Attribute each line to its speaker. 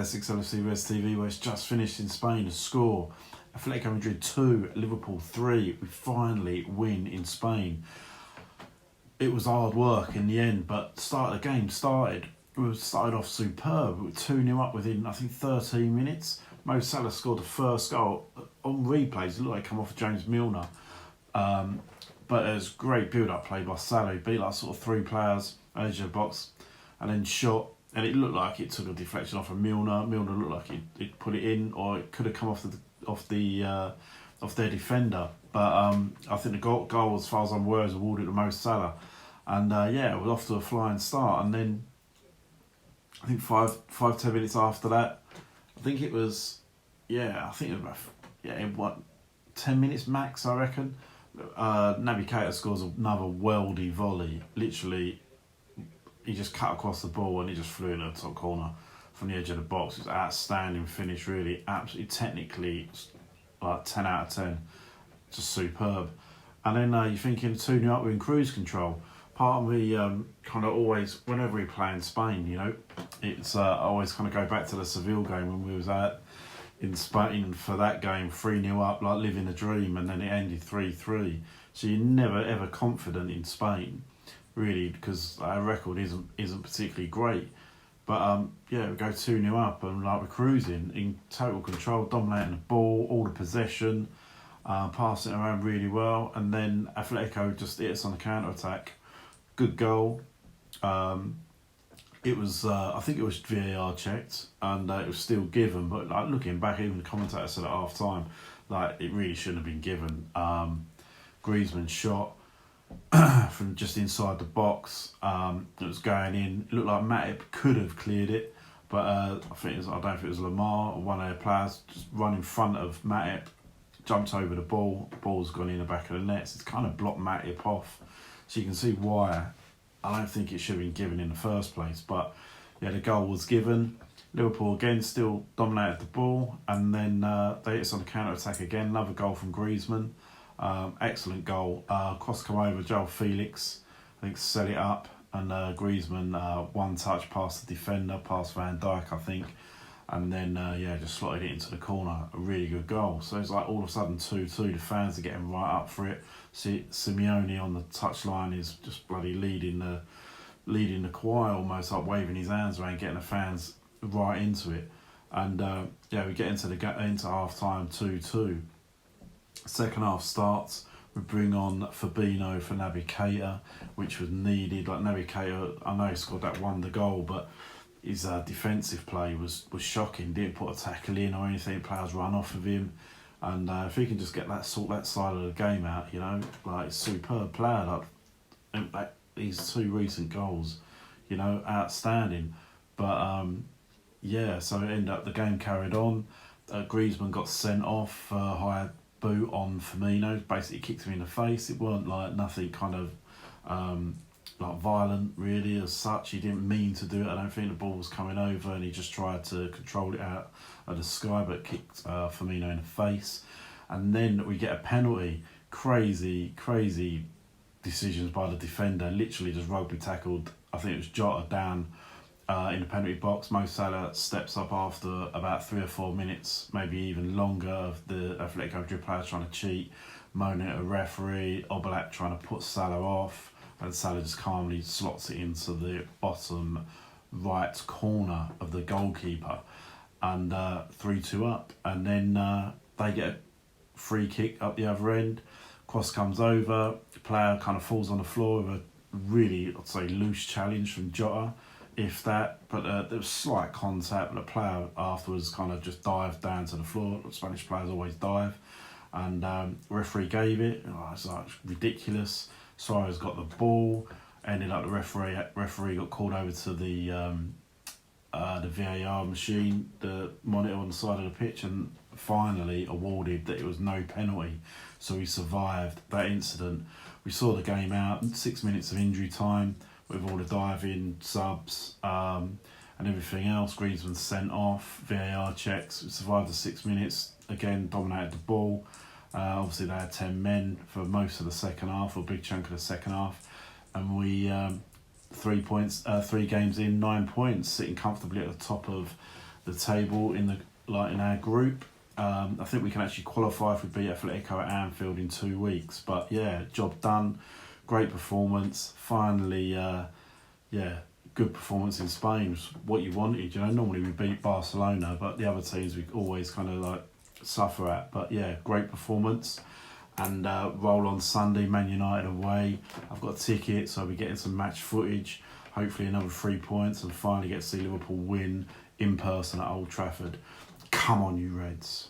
Speaker 1: Essex LFC Reds TV, where it's just finished in Spain. A score: Atletico Madrid 2, Liverpool 3. We finally win in Spain. It was hard work in the end, but the game started off superb. We were 2-0 up within, I think, 13 minutes. Mo Salah scored the first goal. On replays, it looked like it come off of James Milner. But it was great build-up play by Salah. He beat like sort of 3 players, edge of the box, and then shot. And it looked like it took a deflection off of Milner. Milner looked like it put it in, or it could have come off their defender. But I think the goal, as far as I'm aware, was awarded to Mo Salah. And it was off to a flying start. And then I think 5-10 minutes after that, I think it was about 10 minutes max, I reckon. Naby Keita scores another worldy volley. Literally, he just cut across the ball and he just flew in the top corner from the edge of the box. It was an outstanding finish, really. Absolutely, technically, like 10 out of 10. Just superb. And then you're thinking 2-0 up, we're in cruise control. Part of me kind of always, whenever we play in Spain, it's I always kind of go back to the Seville game when we was out in Spain for that game, 3-0 up, like living the dream, and then it ended 3-3. So you're never ever confident in Spain, really, because our record isn't particularly great. But we go 2-0 up and like we're cruising in total control, dominating the ball, all the possession, passing it around really well, and then Atletico just hit us on the counter attack. Good goal. It was I think it was VAR checked and it was still given, but like looking back, even the commentator said at half time, like it really shouldn't have been given. Griezmann shot from just inside the box. It was going in. It looked like Matip could have cleared it, but I don't know if it was Lamar or one of their players just run in front of Matip, jumped over the ball. The ball's gone in the back of the nets. It's kind of blocked Matip off, so you can see why I don't think it should have been given in the first place. But yeah, the goal was given. Liverpool again still dominated the ball, and then they hit us on the counter attack again. Another goal from Griezmann. Excellent goal. Cross come over, João Felix, I think, set it up, and Griezmann one touch past the defender, past Van Dijk, I think, and then just slotted it into the corner. A really good goal. So it's like all of a sudden 2-2. The fans are getting right up for it. Simeone on the touchline is just bloody leading the choir, almost like waving his hands around, getting the fans right into it. And we get into half time 2-2. Second half starts. We bring on Fabinho for Naby Keita, which was needed. Like Naby Keita, I know he scored that wonder goal, but his defensive play was shocking. Didn't put a tackle in or anything. Players run off of him, and if he can just get sort that side of the game out, like superb player. Like these 2 recent goals, outstanding. But so it ended up the game carried on. Griezmann got sent off. High boot on Firmino, basically kicked him in the face. It weren't like nothing kind of like violent really as such. He didn't mean to do it. I don't think the ball was coming over and he just tried to control it out of the sky, but kicked Firmino in the face. And then we get a penalty. Crazy decisions by the defender. Literally just rugby tackled, I think it was Jota, down in the penalty box. Mo Salah steps up after about 3 or 4 minutes, maybe even longer, of the Atletico Madrid players trying to cheat, moaning at a referee, Oblak trying to put Salah off, and Salah just calmly slots it into the bottom right corner of the goalkeeper, and 3-2 up. And then they get a free kick up the other end. Cross comes over, the player kind of falls on the floor with a really, I'd say, loose challenge from Jota, if that, but there was slight contact, but the player afterwards kind of just dived down to the floor. Spanish players always dive, and referee gave it. It's like ridiculous. Suarez got the ball, ended up the referee got called over to the VAR machine, the monitor on the side of the pitch, and finally awarded that it was no penalty. So we survived that incident. We saw the game out, 6 minutes of injury time, with all the diving, subs, and everything else. Griezmann sent off, VAR checks. We survived the 6 minutes, again dominated the ball. Obviously they had 10 men for most of the second half, or a big chunk of the second half. And we, 3 games in, 9 points, sitting comfortably at the top of the table in our group. I think we can actually qualify if we beat Atletico at Anfield in 2 weeks. But yeah, job done. Great performance. Finally, good performance in Spain was what you wanted. You know, normally we beat Barcelona, but the other teams we always kind of like suffer at. But yeah, great performance. And roll on Sunday, Man United away. I've got a ticket, so I'll be getting some match footage. Hopefully another 3 points, and finally get to see Liverpool win in person at Old Trafford. Come on, you Reds.